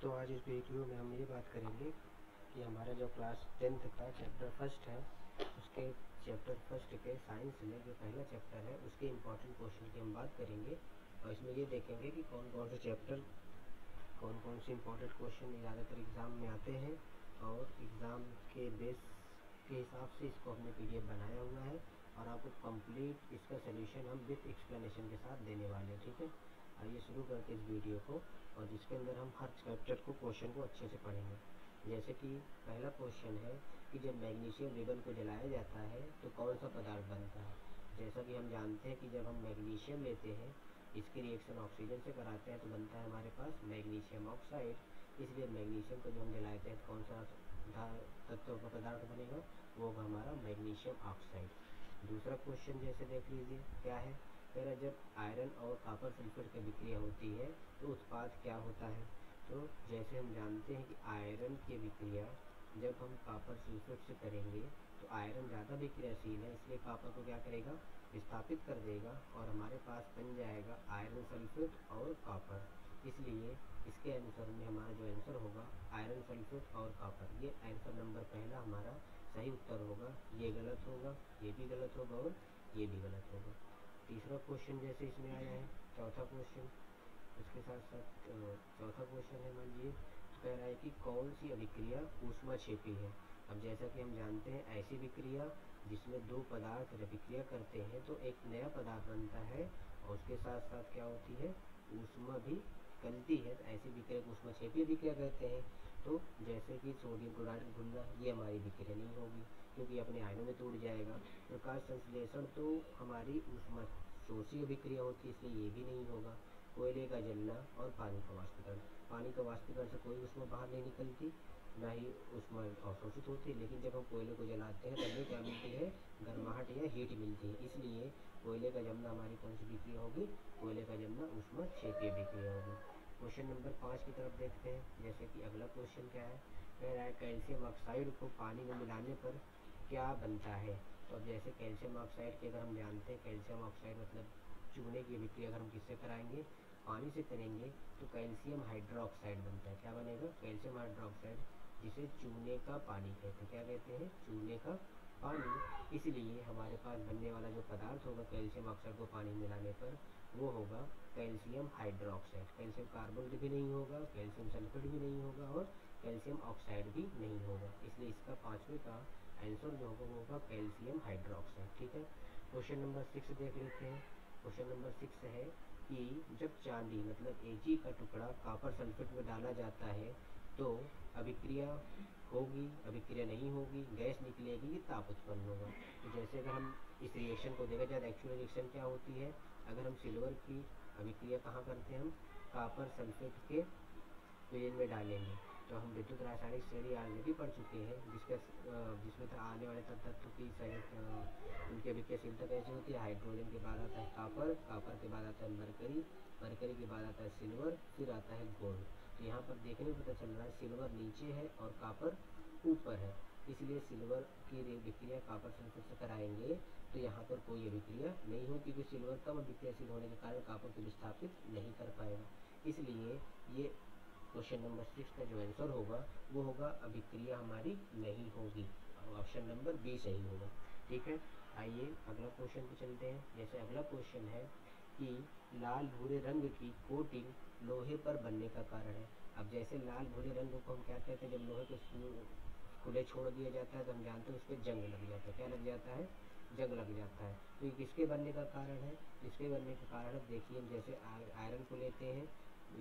तो आज इस वीडियो में हम ये बात करेंगे कि हमारा जो क्लास 10th का चैप्टर फर्स्ट है उसके चैप्टर फर्स्ट के साइंस में जो पहला चैप्टर है उसके इम्पोर्टेंट क्वेश्चन की हम बात करेंगे। और इसमें ये देखेंगे कि कौन कौन से चैप्टर कौन कौन से इम्पोर्टेंट क्वेश्चन ज़्यादातर एग्ज़ाम में आते हैं और एग्ज़ाम के बेस के हिसाब से इसको हमने PDF बनाया हुआ है और आपको कंप्लीट इसका सलूशन हम विथ एक्सप्लेनेशन के साथ देने वाले हैं। ठीक है, आइए शुरू करते हैं इस वीडियो को, और जिसके अंदर हम हर चैप्टर को क्वेश्चन को अच्छे से पढ़ेंगे। जैसे कि पहला क्वेश्चन है कि जब मैग्नीशियम रिबन को जलाया जाता है तो कौन सा पदार्थ बनता है। जैसा कि हम जानते हैं कि जब हम मैग्नीशियम लेते हैं, इसकी रिएक्शन ऑक्सीजन से कराते हैं तो बनता है हमारे पास मैग्नीशियम ऑक्साइड। इसलिए मैग्नीशियम को जब हम जलाते हैं तो कौन सा तत्व का पदार्थ बनेगा, वो होगा हमारा मैग्नीशियम ऑक्साइड। दूसरा क्वेश्चन जैसे देख लीजिए क्या है, कह रहा जब आयरन और कॉपर सल्फेट की विक्रिया होती है तो उत्पाद क्या होता है। तो जैसे हम जानते हैं कि आयरन की विक्रिया जब हम कॉपर सल्फेट से करेंगे तो आयरन ज़्यादा विक्रियाशील है, इसलिए कॉपर को क्या करेगा, विस्थापित कर देगा और हमारे पास बन जाएगा आयरन सल्फेट और कॉपर। इसलिए इसके आंसर में हमारा जो आंसर होगा आयरन सल्फेट और कॉपर, ये आंसर नंबर पहला हमारा सही उत्तर होगा। ये गलत होगा, ये भी गलत होगा और ये भी गलत होगा। तीसरा क्वेश्चन जैसे इसमें आया है, चौथा क्वेश्चन उसके साथ साथ चौथा क्वेश्चन है, मान लीजिए कह रहा है कि कौन सी अभिक्रिया ऊष्माक्षेपी है। अब जैसा कि हम जानते हैं ऐसी विक्रिया जिसमें दो पदार्थ विक्रिया करते हैं तो एक नया पदार्थ बनता है और उसके साथ साथ क्या होती है, ऊष्मा भी निकलती है, तो ऐसी विक्रिया को ऊष्माक्षेपी विक्रिया कहते हैं। तो जैसे कि सोडियम क्लोराइड घुलना, ये हमारी विक्रिया नहीं होगी क्योंकि अपने आयनों में टूट जाएगा। प्रकाश संश्लेषण तो हमारी ऊष्मा शोषी विक्रिया होती है, इसलिए ये भी नहीं होगा। कोयले का जलना और पानी का वाष्पीकरण, पानी का वाष्पीकरण से कोई ऊष्मा बाहर नहीं निकलती, ना ही ऊष्मा अवशोषित होती है। लेकिन जब हम कोयले को जलाते हैं तब हमें क्या मिलती है, गर्माहट या हीट मिलती है। इसलिए कोयले का जमना हमारी कौन सी विक्रिया होगी, कोयले का जमना ऊष्माक्षेपीय विक्रिया होगी। क्वेश्चन नंबर 5 की तरफ देखते हैं। जैसे कि अगला क्वेश्चन क्या है, कह रहा है कैल्शियम ऑक्साइड को पानी में मिलाने पर क्या बनता है। तो अब जैसे कैल्शियम ऑक्साइड की अगर हम जानते हैं, कैल्शियम ऑक्साइड मतलब चूने की विक्रिया अगर हम किससे कराएंगे, पानी से करेंगे तो कैल्शियम हाइड्रोक्साइड बनता है। क्या बनेगा, कैल्शियम हाइड्रोक्साइड, जिसे चूने का पानी कहते हैं। क्या कहते हैं, चूने का पानी। इसलिए हमारे पास बनने वाला जो पदार्थ होगा कैल्शियम ऑक्साइड को पानी मिलाने पर, वो होगा कैल्शियम हाइड्रोक्साइड। कैल्शियम कार्बोनेट भी नहीं होगा, कैल्शियम सल्फेट भी नहीं होगा और कैल्शियम ऑक्साइड भी नहीं होगा। इसलिए इसका पाँचवें का आंसर जो होगा वो होगा कैल्शियम हाइड्रोक्साइड। ठीक है, क्वेश्चन नंबर 6 देख लेते हैं। क्वेश्चन नंबर 6 है कि जब चांदी मतलब Ag का टुकड़ा कॉपर सल्फेट में डाला जाता है तो अभिक्रिया होगी, अभिक्रिया नहीं होगी, गैस निकलेगी, ये ताप उत्पन्न होगा। तो जैसे अगर हम इस रिएक्शन को देखा जाए, एक्चुअल रिएक्शन क्या होती है, अगर हम सिल्वर की अभिक्रिया कहाँ करते हैं, हम कॉपर सल्फेट के पेन में डालेंगे तो हम विद्युत रासायनिक श्रेणी ऑलरेडी पढ़ चुके हैं, जिसमें आने वाले तत्व की उनकी अभिक्रियाशीलता कैसी होती है। हाइड्रोजन के बाद आता है कॉपर, कॉपर के बाद आता है मरकरी, मरकरी के बाद आता है सिल्वर, फिर आता है गोल्ड। तो यहाँ पर देखने में पता चल रहा है सिल्वर नीचे है और कॉपर ऊपर है, इसलिए सिल्वर की विक्रिया कॉपर सल्फेट से कराएंगे तो यहाँ पर कोई अभिक्रिया नहीं होगी क्योंकि सिल्वर कम अभिक्रियाशील होने के कारण कॉपर को विस्थापित नहीं कर पाएगा। इसलिए ये क्वेश्चन नंबर 6 का जो आंसर होगा वो होगा अभिक्रिया हमारी नहीं होगी, ऑप्शन नंबर बी सही होगा। ठीक है, आइए अगला क्वेश्चन पे चलते हैं। जैसे अगला क्वेश्चन है कि लाल भूरे रंग की कोटिंग लोहे पर बनने का कारण है। अब जैसे लाल भूरे रंग को हम क्या कहते हैं, जब लोहे को खुले छोड़ दिया जाता है तो हम जानते हैं उस पर जंग लग जाता है। क्या लग जाता है, जंग लग जाता है। तो ये किसके बनने का कारण है, इसके बनने का कारण देखिए, हम जैसे आयरन को लेते हैं,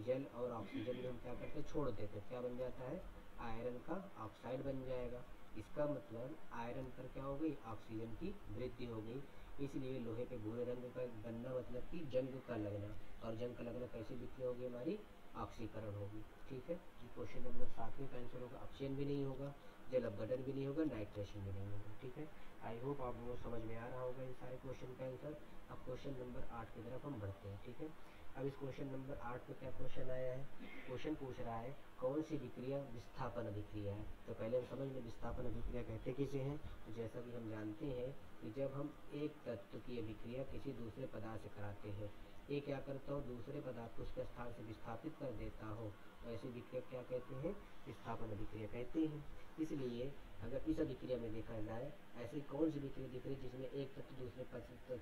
जल और ऑक्सीजन में हम क्या करते हैं, छोड़ देते हैं, क्या बन जाता है, आयरन का ऑक्साइड बन जाएगा। इसका मतलब आयरन पर क्या हो गई, ऑक्सीजन की वृद्धि हो गई। इसलिए लोहे के भूरे रंग का बनना मतलब कि जंग का लगना, और जंग का लगना कैसी विक्रिया होगी, हमारी ऑक्सीकरण होगी। ठीक है, क्वेश्चन नंबर 7 का आंसर होगा ऑप्शन भी नहीं होगा, जल अपघटन भी नहीं होगा, नाइट्रेशन भी नहीं होगा। ठीक है, आई होप आप लोगों को समझ में आ रहा होगा इन सारे क्वेश्चन का आंसर। अब क्वेश्चन नंबर 8 की तरफ हम बढ़ते हैं। ठीक है, अब इस क्वेश्चन नंबर 8 पे क्या क्वेश्चन आया है, क्वेश्चन पूछ रहा है कौन सी विक्रिया विस्थापन अभिक्रिया है। तो पहले हम समझ लें विस्थापन अभिक्रिया कहते किसे हैं। तो जैसा कि हम जानते हैं कि जब हम एक तत्व की अभिक्रिया किसी दूसरे पदार्थ से कराते हैं, ये क्या करता हो, दूसरे पदार्थ को उसके स्थान से विस्थापित कर देता हो तो ऐसी अभिक्रिया क्या कहते हैं, विस्थापन अभिक्रिया कहते हैं। इसलिए अगर इस अभिक्रिया में देखा जाए ऐसी कौन सी अभिक्रिया दिख रही है जिसमें एक तत्व दूसरे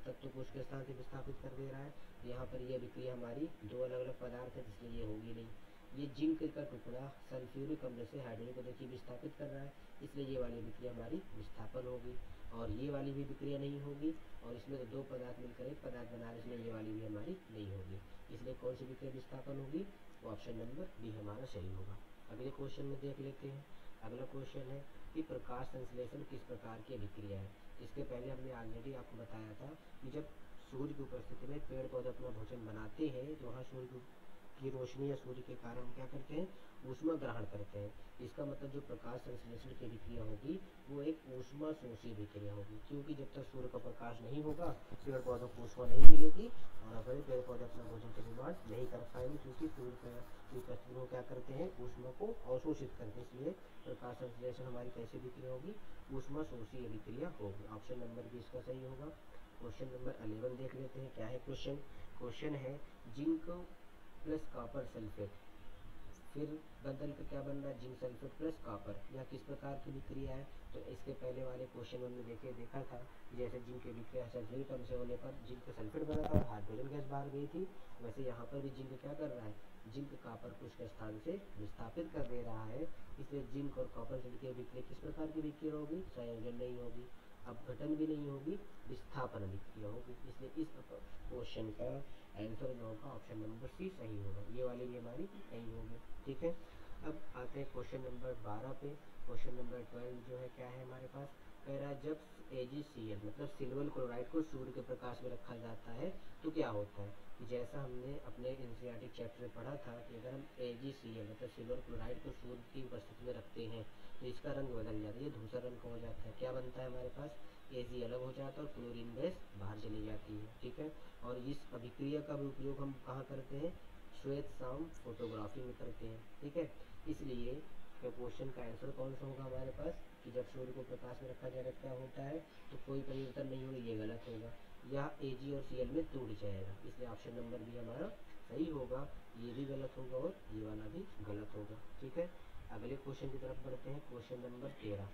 तत्व को उसके स्थान से विस्थापित कर दे रहा है, तो यहाँ पर ये अभिक्रिया हमारी दो अलग अलग पदार्थ है, इसलिए ये होगी नहीं। ये जिंक का टुकड़ा सल्फ्यूरिक अम्ल से हाइड्रोजन को देखिए विस्थापित कर रहा है, इसलिए ये वाली अभिक्रिया हमारी विस्थापन होगी। और ये वाली भी विक्रिया नहीं होगी, और इसमें तो दो पदार्थ मिलकर एक पदार्थ बना रहे, इसलिए ये वाली भी हमारी नहीं होगी। इसलिए कौन सी विक्रिया विस्थापन होगी, वो ऑप्शन नंबर बी हमारा सही होगा। अगले क्वेश्चन में देख लेते हैं। अगला क्वेश्चन है कि प्रकाश संश्लेषण किस प्रकार की अभिक्रिया है। इसके पहले हमने ऑलरेडी आपको बताया था कि जब सूर्य की उपस्थिति में पेड़ पौधे अपना भोजन बनाते हैं तो वहाँ सूर्य की रोशनी या सूर्य के कारण क्या करते हैं, ऊष्मा ग्रहण करते हैं। इसका मतलब जो प्रकाश संश्लेषण की अभिक्रिया होगी वो एक ऊष्मा शोषी अभिक्रिया होगी, क्योंकि जब तक सूर्य का प्रकाश नहीं होगा पेड़ पौधों को ऊष्मा नहीं मिलेगी और अगर पेड़ पौधे अपना भोजन का निर्माण नहीं कर पाएंगे, क्योंकि सूर्य की उपस्थिति में क्या करते हैं, ऊष्मा को अवशोषित करते हैं। इसलिए प्रकाश संश्लेषण हमारी कैसी अभिक्रिया होगी, ऊष्मा शोषी अभिक्रिया होगी। ऑप्शन नंबर बी इसका सही होगा। क्वेश्चन नंबर 11 देख लेते हैं क्या है क्वेश्चन। क्वेश्चन है जिंक प्लस कॉपर सल्फेट, फिर बदल के क्या बनना है, जिंक सल्फेट प्लस कॉपर, यह किस प्रकार की विक्रिया है। तो इसके पहले वाले क्वेश्चन हमने देखा था, जैसे जिंक की विक्रिया सल्फ्यूरिक अम्ल से होने पर जिंक सल्फेट बना था, हाइड्रोजन गैस बाहर गई थी, वैसे यहाँ पर भी जिंक क्या कर रहा है, जिंक कॉपर को उसके स्थान से विस्थापित कर दे रहा है। इसलिए जिंक और कॉपर की विक्रिया किस प्रकार की विक्रिया होगी, संयोजन नहीं होगी, अपघटन भी नहीं होगी, विस्थापन अभिक्रिया होगी। इसलिए इस क्वेश्चन का आंसर जो होगा ऑप्शन नंबर सी सही होगा, ये वाली भी हमारी सही होगी। ठीक है, अब आते हैं क्वेश्चन नंबर 12 पे। क्वेश्चन नंबर 12 जो है क्या है हमारे पास, कह रहा है जब AgCl मतलब सिल्वर क्लोराइड को सूर्य के प्रकाश में रखा जाता है तो क्या होता है। कि जैसा हमने अपने एनसीईआरटी चैप्टर में पढ़ा था कि अगर हम AgCl मतलब सिल्वर क्लोराइड को सूर्य की उपस्थिति में रखते हैं तो इसका रंग बदल जाता है, ये धूसर रंग का हो जाता है। क्या बनता है हमारे पास, Ag अलग हो जाता है और क्लोरीन गैस बाहर चली जाती है। ठीक है, और इस अभिक्रिया का भी उपयोग हम कहाँ करते हैं, श्वेत शाम फोटोग्राफी में करते हैं। ठीक है, इसलिए क्वेश्चन का आंसर कौन सा होगा हमारे पास, कि जब सूर्य को प्रकाश में रखा जाएगा क्या होता है, तो कोई परिवर्तन नहीं होगा, ये गलत होगा, यह Ag और Cl में टूट जाएगा। इसलिए ऑप्शन नंबर बी हमारा सही होगा, ये भी गलत होगा और ये वाला भी गलत होगा। ठीक है, अगले क्वेश्चन की तरफ बढ़ते हैं। Question number 13।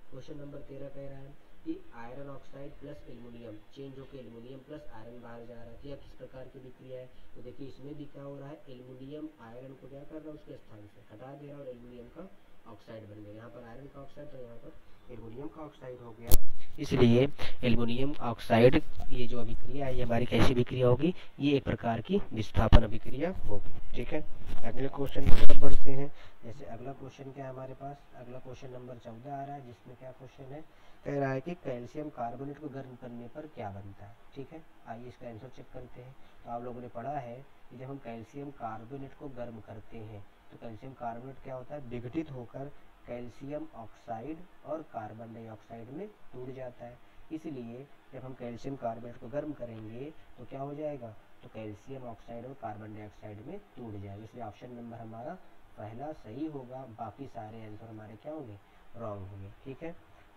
क्वेश्चन नंबर 13 कह रहा है कि iron oxide plus aluminium change होकर एल्युमिनियम प्लस आयरन बाहर जा रहा है, यह किस प्रकार की विक्रिया है। तो देखिए इसमें भी क्या हो रहा है, एल्युमिनियम आयरन को क्या कर रहा है, उसके स्थान से हटा दे रहा है और एल्युमिनियम का ऑक्साइड बन गया। यहाँ पर आयरन का ऑक्साइड तो यहाँ पर एल्युमिनियम का ऑक्साइड हो गया। इसलिए एल्युमिनियम ऑक्साइड ये जो अभिक्रिया है ये हमारी कैसी विक्रिया होगी, ये एक प्रकार की विस्थापन अभिक्रिया होगी। ठीक है, अगले क्वेश्चन की तरफ बढ़ते हैं। जैसे अगला क्वेश्चन क्या है हमारे पास, अगला क्वेश्चन नंबर 14 आ रहा है, जिसमें क्या क्वेश्चन है, कह रहा है कि कैल्शियम कार्बोनेट को गर्म करने पर क्या बनता है। ठीक है, आइए इसका आंसर चेक करते हैं। तो आप लोगों ने पढ़ा है कि जब हम कैल्शियम कार्बोनेट को गर्म करते हैं तो कैल्शियम कार्बोनेट क्या होता है, विघटित होकर कैल्शियम ऑक्साइड और कार्बन डाइऑक्साइड में टूट जाता है। इसलिए जब हम कैल्शियम कार्बोनेट को गर्म करेंगे तो क्या हो जाएगा, तो कैल्शियम ऑक्साइड और कार्बन डाइऑक्साइड में टूट जाएगा। इसलिए ऑप्शन नंबर हमारा पहला सही होगा, बाकी सारे आंसर हमारे क्या होंगे, रॉन्ग होंगे। ठीक है,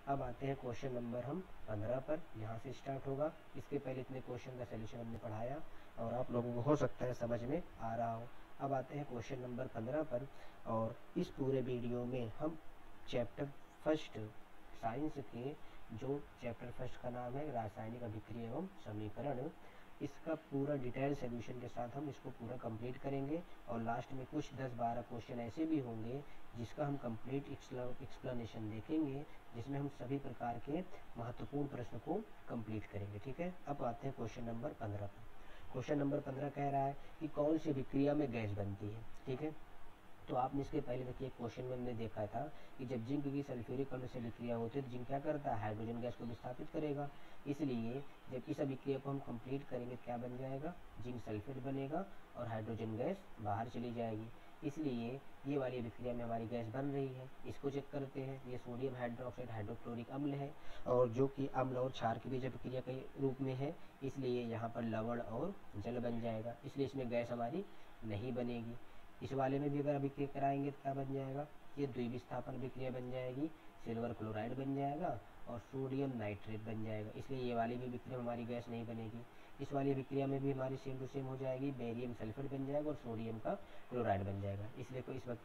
अब आते हैं क्वेश्चन नंबर हम 15 पर, यहाँ से स्टार्ट होगा। इसके पहले इतने क्वेश्चन का सलूशन हमने पढ़ाया और आप लोगों को हो सकता है समझ में आ रहा हो। अब आते हैं क्वेश्चन नंबर 15 पर, और इस पूरे वीडियो में हम चैप्टर फर्स्ट साइंस के जो चैप्टर फर्स्ट का नाम है रासायनिक अभिक्रिया एवं समीकरण, इसका पूरा डिटेल सोल्यूशन के साथ हम इसको पूरा कंप्लीट करेंगे। और लास्ट में कुछ 10-12 क्वेश्चन ऐसे भी होंगे जिसका हम कंप्लीट एक्सप्लेनेशन देखेंगे, जिसमें हम सभी प्रकार के महत्वपूर्ण प्रश्न को कंप्लीट करेंगे। ठीक है, अब आते हैं क्वेश्चन नंबर 15 पर। क्वेश्चन नंबर 15 कह रहा है कि कौन सी विक्रिया में गैस बनती है। ठीक है, तो आपने इसके पहले देखिए क्वेश्चन में हमने देखा था कि जब जिंक की सल्फ्यूरिक अम्ल से विक्रिया होती है तो जिंक क्या करता है, हाइड्रोजन गैस को विस्थापित करेगा। इसलिए जब इस अभिक्रिया को हम कंप्लीट करेंगे क्या बन जाएगा, जिंक सल्फेट बनेगा और हाइड्रोजन गैस बाहर चली जाएगी। इसलिए ये वाली अभिक्रिया में हमारी गैस बन रही है। इसको चेक करते हैं, ये सोडियम हाइड्रोक्साइड हाइड्रोक्लोरिक अम्ल है और जो कि अम्ल और क्षार की बीज अभिक्रिया के रूप में है, इसलिए यहाँ पर लवण और जल बन जाएगा। इसलिए इसमें गैस हमारी नहीं बनेगी। इस वाले में भी अगर अभिक्रिया कराएंगे तो क्या बन जाएगा, ये द्विविस्थापन अभिक्रिया बन जाएगी, सिल्वर क्लोराइड बन जाएगा और सोडियम नाइट्रेट बन जाएगा। इसलिए ये वाली भी विक्रिया हमारी गैस नहीं बनेगी। इस वाली विक्रिया में भी हमारी सेम टू सेम हो जाएगी, बेरियम सल्फेट बन जाएगा और सोडियम का क्लोराइड बन जाएगा। इसलिए इस वक्त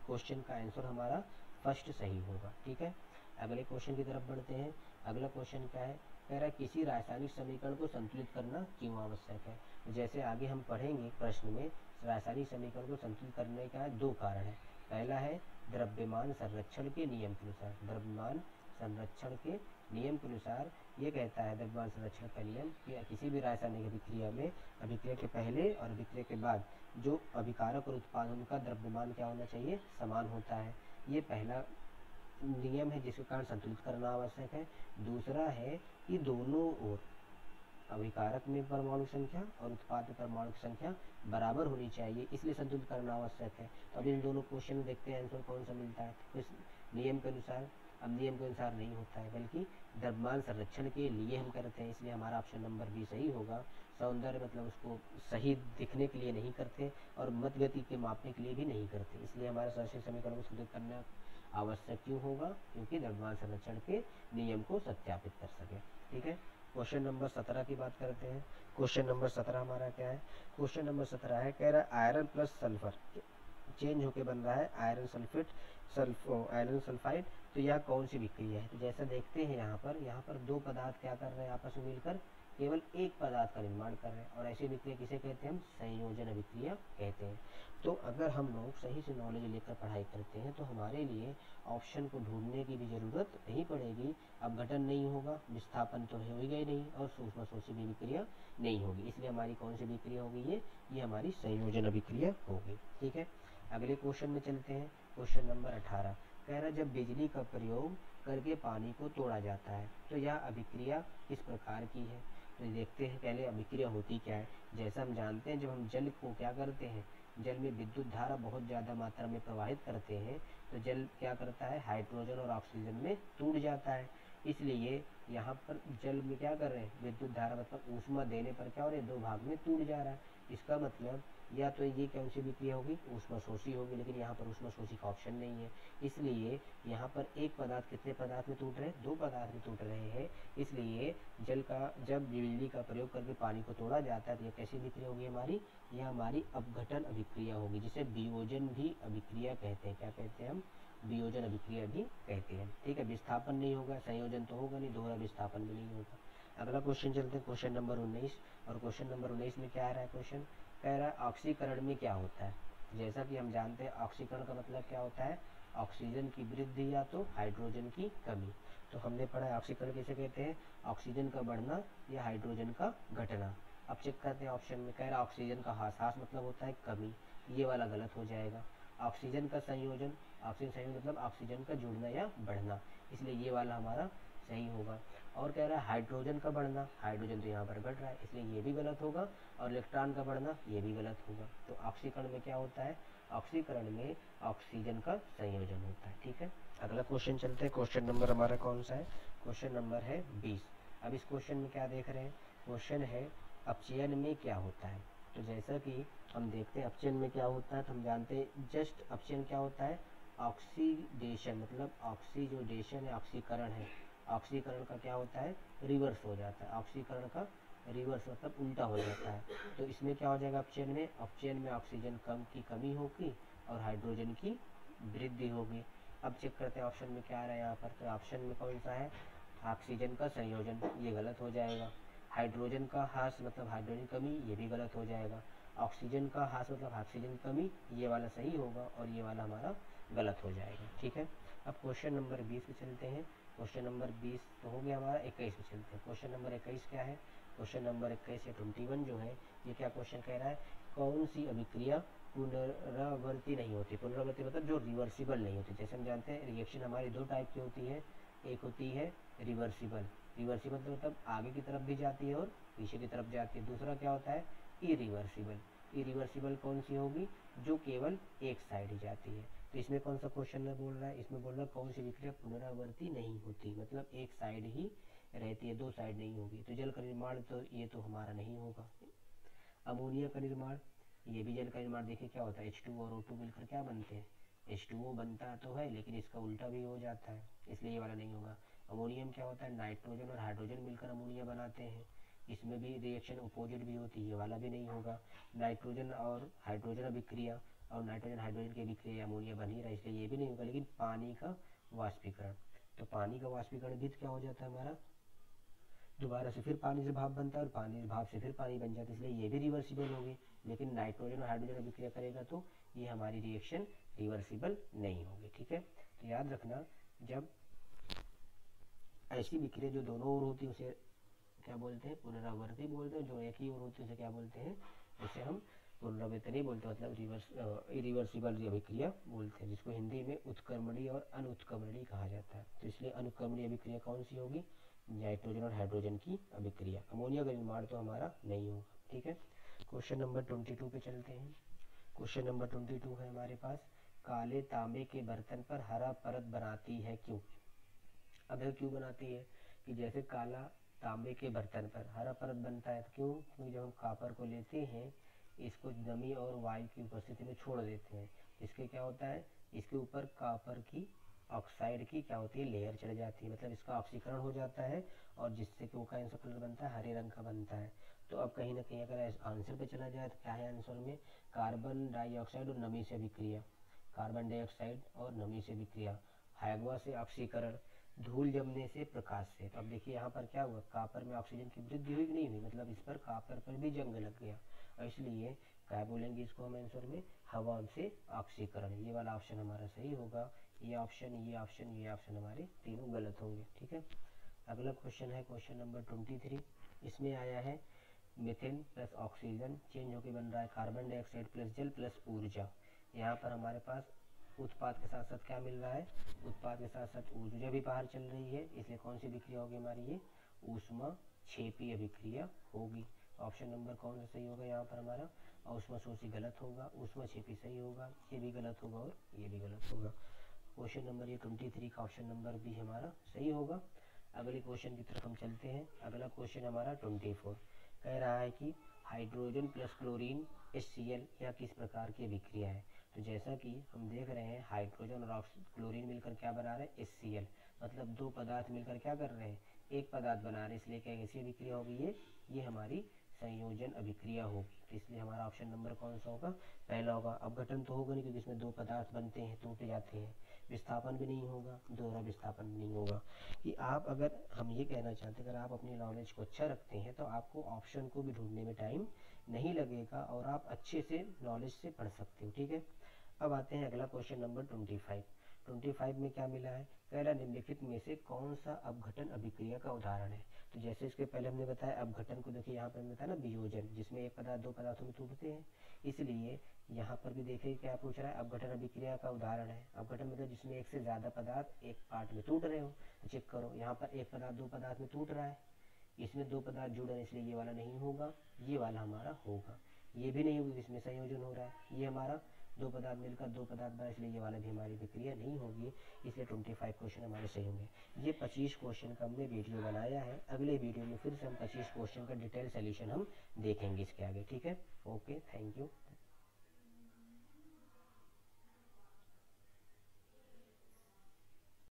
क्वेश्चन का आंसर हमारा फर्स्ट सही होगा। ठीक है, अगले क्वेश्चन की तरफ बढ़ते हैं। अगला क्वेश्चन क्या है, कह रहा है किसी रासायनिक समीकरण को संतुलित करना क्यों आवश्यक है। जैसे आगे हम पढ़ेंगे प्रश्न में, रासायनिक समीकरण को संतुलित करने का दो कारण है। पहला है द्रव्यमान संरक्षण के नियम के अनुसार। द्रव्यमान संरक्षण के नियम के अनुसार ये कहता है द्रव्यमान संरक्षण का नियम कि किसी भी रासायनिक अभिक्रिया में अभिक्रिया के पहले और अभिक्रिया के बाद जो अभिकारक और उत्पाद उनका द्रव्यमान क्या होना चाहिए, समान होता है। ये पहला नियम है जिसके कारण संतुलित करना आवश्यक है। दूसरा है कि दोनों ओर अभिकारक में परमाणु संख्या और उत्पाद में परमाणु संख्या बराबर होनी चाहिए, इसलिए संतुलित करना आवश्यक है। तो अब इन दोनों क्वेश्चन में देखते हैं आंसर कौन सा मिलता है। तो इस नियम के अनुसार, अब नियम के अनुसार नहीं होता है बल्कि द्रव्यमान संरक्षण के लिए हम करते हैं, इसलिए हमारा ऑप्शन नंबर बी सही होगा। सौंदर्य मतलब उसको सही दिखने के लिए नहीं करते और मध्यगति के मापने के लिए भी नहीं करते, इसलिए हमारे रासायनिक समीकरण को संतुलित करना आवश्यक क्यों होगा, क्योंकि द्रव्यमान संरक्षण के नियम को सत्यापित कर सके। ठीक है, क्वेश्चन नंबर 17 की बात करते हैं। क्वेश्चन नंबर 17 हमारा क्या है, क्वेश्चन नंबर 17 है, कह रहा है आयरन प्लस सल्फर चेंज होके बन रहा है आयरन सल्फेट आयरन सल्फाइड। तो यह कौन सी विक्रिया है। तो जैसा देखते हैं यहाँ पर दो पदार्थ क्या कर रहे हैं, आपस में मिलकर केवल एक पदार्थ का निर्माण कर रहे हैं, और ऐसी विक्रिया किसे कहते हैं, हम संयोजन अभिक्रिया कहते हैं। तो अगर हम लोग सही से नॉलेज लेकर पढ़ाई करते हैं तो हमारे लिए ऑप्शन को ढूंढने की भी जरूरत नहीं पड़ेगी। अब घटन नहीं होगा, विस्थापन तो होगा ही नहीं, और सूक्ष्मशोषी भी विक्रिया नहीं होगी, इसलिए हमारी कौन सी विक्रिया होगी, ये हमारी संयोजन अभिक्रिया होगी। ठीक है, अगले क्वेश्चन में चलते हैं। क्वेश्चन नंबर 18 कह रहा है जब बिजली का प्रयोग करके पानी को तोड़ा जाता है तो यह अभिक्रिया किस प्रकार की है। तो देखते हैं पहले अभिक्रिया होती क्या है। जैसा हम जानते हैं, जब हम जल को क्या करते हैं, जल में विद्युत धारा बहुत ज़्यादा मात्रा में प्रवाहित करते हैं तो जल क्या करता है, हाइड्रोजन और ऑक्सीजन में टूट जाता है। इसलिए यहाँ पर जल में क्या कर रहे हैं, विद्युत धारा मतलब ऊष्मा देने पर क्या हो रहा है, दो भाग में टूट जा रहा है। इसका मतलब या तो ये कौन सी विक्रिया होगी, ऊष्माशोषी होगी, लेकिन यहाँ पर ऊष्माशोषी का ऑप्शन नहीं है। इसलिए यहाँ पर एक पदार्थ कितने पदार्थ में टूट रहे हैं, दो पदार्थ में टूट रहे हैं। इसलिए जल का जब बिजली का प्रयोग करके पानी को तोड़ा जाता है तो ये कैसी विक्रिया होगी हमारी, यह हमारी अपघटन अभिक्रिया होगी, जिसे वियोजन भी अभिक्रिया कहते हैं। क्या कहते हैं हम, वियोजन अभिक्रिया भी कहते हैं। ठीक है, विस्थापन नहीं होगा, संयोजन तो होगा नहीं, दोहरा विस्थापन भी नहीं होगा। अगला क्वेश्चन चलते हैं, क्वेश्चन नंबर 19। और क्वेश्चन नंबर 19 में क्या आ रहा है, क्वेश्चन कह रहा है ऑक्सीकरण में क्या होता है। जैसा कि हम जानते हैं ऑक्सीकरण का मतलब क्या होता है, ऑक्सीजन की वृद्धि या तो हाइड्रोजन की कमी। तो हमने पढ़ा है ऑक्सीकरण किसे कहते हैं, ऑक्सीजन का बढ़ना या हाइड्रोजन का घटना। अब चेक करते हैं ऑप्शन में, कह रहा है ऑक्सीजन का ह्रास मतलब होता है कमी, ये वाला गलत हो जाएगा। ऑक्सीजन का संयोजन, ऑक्सीजन संयोजन मतलब ऑक्सीजन का जुड़ना या बढ़ना, इसलिए ये वाला हमारा सही होगा। और कह रहा है हाइड्रोजन का बढ़ना, हाइड्रोजन तो यहाँ पर बढ़ रहा है इसलिए ये भी गलत होगा, और इलेक्ट्रॉन का बढ़ना ये भी गलत होगा। तो ऑक्सीकरण में क्या होता है, ऑक्सीकरण में ऑक्सीजन का संयोजन होता है। ठीक है, अगला क्वेश्चन चलते हैं। क्वेश्चन नंबर हमारा कौन सा है, क्वेश्चन नंबर है 20। अब इस क्वेश्चन में क्या देख रहे हैं, क्वेश्चन है अपचयन में क्या होता है। तो जैसा कि हम देखते हैं अपचयन में क्या होता है, तो हम जानते हैं जस्ट अपचयन क्या होता है, ऑक्सीडेशन मतलब ऑक्सी जो डेशन है ऑक्सीकरण है, ऑक्सीकरण का क्या होता है, रिवर्स हो जाता है। ऑक्सीकरण का रिवर्स मतलब उल्टा हो जाता है। तो इसमें क्या हो जाएगा अपचयन में, अपचयन में ऑक्सीजन की कमी होगी और हाइड्रोजन की वृद्धि होगी। अब चेक करते हैं ऑप्शन में क्या आ रहा है यहाँ पर। तो ऑप्शन में कौन सा है, ऑक्सीजन का संयोजन, ये गलत हो जाएगा। हाइड्रोजन का ह्रास मतलब हाइड्रोजन कमी, ये भी गलत हो जाएगा। ऑक्सीजन का ह्रास मतलब ऑक्सीजन कमी, ये वाला सही होगा और ये वाला हमारा गलत हो जाएगा। ठीक है, अब क्वेश्चन नंबर 20 पे चलते हैं। क्वेश्चन नंबर 20 तो हो गया हमारा, 21 पे चलते हैं। क्वेश्चन नंबर 21 क्या है, क्वेश्चन नंबर 21 या 21 जो है, ये क्या क्वेश्चन कह रहा है, कौन सी अभिक्रिया पुनरावृत्ति नहीं होती। पुनरावृत्ति मतलब जो रिवर्सिबल नहीं होती। जैसे हम जानते हैं रिएक्शन हमारी दो टाइप की होती है, एक होती है रिवर्सिबल, रिवर्सिबल मतलब आगे की तरफ भी जाती है और पीछे की तरफ जाती है। दूसरा क्या होता है इरिवर्सिबल, इरिवर्सिबल कौन सी होगी, जो केवल एक साइड ही जाती है। तो इसमें कौन सा क्वेश्चन में बोल रहा है, इसमें बोल रहा है कौन सी विक्रिया पुनरावृत्ति नहीं होती, मतलब एक साइड ही रहती है, दो साइड नहीं होगी। तो जल का निर्माण तो ये तो हमारा नहीं होगा। अमोनिया का निर्माण, ये भी जल का निर्माण, देखिए क्या होता है H2 और O2 मिलकर क्या बनते हैं, H2O बनता तो है लेकिन इसका उल्टा भी हो जाता है, इसलिए ये वाला नहीं होगा। अमोनियम क्या होता है, नाइट्रोजन और हाइड्रोजन मिलकर अमोनिया बनाते हैं, इसमें भी रिएक्शन अपोजिट भी होती है, ये वाला भी नहीं होगा। नाइट्रोजन और हाइड्रोजन अभिक्रिया और नाइट्रोजन हाइड्रोजन की अभिक्रिया अमोनिया बन ही रहा है, इसलिए ये भी नहीं होगा। लेकिन पानी का वाष्पीकरण, तो पानी का वाष्पीकरण भी क्या हो जाता है हमारा, दोबारा से फिर पानी से भाप बनता है और पानी से भाप से फिर पानी बन जाता है, इसलिए ये भी रिवर्सिबल होगी। लेकिन नाइट्रोजन और हाइड्रोजन अभिक्रिया करेगा तो ये हमारी रिएक्शन रिवर्सिबल नहीं होगी, ठीक है। तो याद रखना, जब ऐसी विक्रिया जो दोनों ओर होती है उसे क्या बोलते हैं, पुनरावर्ती बोलते हैं। जो एक ही ओर होती है उसे क्या बोलते हैं, उसे हम पुनरावृत्ति नहीं बोलते, मतलब रिवर्सिबल अभिक्रिया बोलते हैं, जिसको हिंदी में उत्क्रमणीय और अनुत्क्रमणीय कहा जाता है। तो इसलिए अनुक्रमणीय अभिक्रिया कौन सी होगी, नाइट्रोजन और हाइड्रोजन की अभिक्रिया। अमोनिया का निर्माण तो हमारा नहीं होगा, ठीक है। क्वेश्चन नंबर 22 पे चलते हैं। क्वेश्चन नंबर 22 है हमारे पास, काले तांबे के बर्तन पर हरा परत बनाती है क्यों। अब यह क्यों बनाती है कि जैसे काला तांबे के बर्तन पर हरा परत बनता है, तो क्यों, क्योंकि जब हम कॉपर को लेते हैं इसको नमी और वायु की उपस्थिति में छोड़ देते हैं, इसके क्या होता है, इसके ऊपर कॉपर की ऑक्साइड की क्या होती है, लेयर चढ़ जाती है, मतलब इसका ऑक्सीकरण हो जाता है और जिससे कि वो का कलर बनता है, हरे रंग का बनता है। तो अब कहीं ना कहीं अगर आंसर पे चला जाए तो क्या है आंसर में, कार्बन डाइऑक्साइड और नमी से अभिक्रिया, कार्बन डाइऑक्साइड और नमी से अभिक्रिया, हवा से ऑक्सीकरण, धूल जमने से, प्रकाश से। तो अब देखिए यहाँ पर क्या हुआ, कॉपर में ऑक्सीजन की वृद्धि हुई कि नहीं हुई, मतलब इस पर कॉपर पर भी जंग लग गया, और इसलिए क्या बोलेंगे इसको हम आंसर में, हवा से ऑक्सीकरण। ये वाला ऑप्शन हमारा सही होगा, ये ऑप्शन, ये ऑप्शन, ये ऑप्शन हमारे तीनों गलत होंगे, ठीक है। अगला क्वेश्चन है क्वेश्चन नंबर 23। इसमें आया है मीथेन प्लस ऑक्सीजन चेंज होकर बन रहा है कार्बन डाइऑक्साइड प्लस जल प्लस ऊर्जा। यहाँ पर हमारे पास उत्पाद के साथ साथ क्या मिल रहा है, उत्पाद के साथ साथ ऊर्जा भी बाहर चल रही है, इसलिए कौन सी अभिक्रिया होगी हमारी, ये ऊष्माक्षेपी अभिक्रिया होगी। ऑप्शन नंबर कौन सा सही होगा यहाँ पर हमारा, ऊष्माशोषी गलत होगा, ऊष्माक्षेपी सही होगा, ये भी गलत होगा और ये भी गलत होगा। क्वेश्चन नंबर ये 23 का ऑप्शन नंबर भी हमारा सही होगा। अगले क्वेश्चन की तरफ हम चलते हैं। अगला क्वेश्चन हमारा 24 कह रहा है कि हाइड्रोजन प्लस क्लोरीन HCl यह किस प्रकार की अभिक्रिया है। तो जैसा कि हम देख रहे हैं हाइड्रोजन और क्लोरीन मिलकर क्या बना रहे हैं, HCl, मतलब दो पदार्थ मिलकर क्या कर रहे हैं, एक पदार्थ बना रहे हैं, इसलिए क्या कैसी अभिक्रिया होगी, ये हमारी संयोजन अभिक्रिया होगी। तो इसलिए हमारा ऑप्शन नंबर कौन सा होगा, पहला होगा। अपघटन तो होगा नहीं क्योंकि इसमें दो पदार्थ बनते हैं, टूट जाते हैं। विस्थापन भी नहीं होगा, दोहरा विस्थापन भी नहीं होगा। कि आप, अगर हम ये कहना चाहते हैं, अगर आप अपनी नॉलेज को अच्छा रखते हैं तो आपको ऑप्शन को भी ढूंढने में टाइम नहीं लगेगा और आप अच्छे से नॉलेज से पढ़ सकते हो, ठीक है। अब आते हैं अगला क्वेश्चन नंबर 25 में क्या मिला है, कह रहा निम्नलिखित में से कौन सा अपघटन अभिक्रिया का उदाहरण है। तो जैसे इसके पहले हमने बताया अपघटन को, देखिए यहाँ पर बताया ना वियोजन, जिसमें एक पदार्थ दो पदार्थों में टूटते हैं, इसलिए यहाँ पर भी देखिए क्या पूछ रहा है, अपघटन अभिक्रिया का उदाहरण है। अपघटन मतलब जिसमें एक से ज्यादा पदार्थ एक पार्ट में टूट रहे हो। तो चेक करो, यहाँ पर एक पदार्थ दो पदार्थ में टूट रहा है, इसमें दो पदार्थ जुड़ रहे हैं, इसलिए ये वाला नहीं होगा, ये वाला हमारा होगा। ये भी नहीं होगी, इसमें संयोजन हो रहा है, ये हमारा दो पदार्थ मिलकर दो पदार्थ बना, इसलिए ये वाला भी हमारी विक्रिया नहीं होगी, इसलिए 25 क्वेश्चन हमारे सही होंगे। ये 25 क्वेश्चन का हमने वीडियो बनाया है, अगले वीडियो में फिर से हम 25 क्वेश्चन का डिटेल सोल्यूशन हम देखेंगे इसके आगे, ठीक है। Okay, thank you.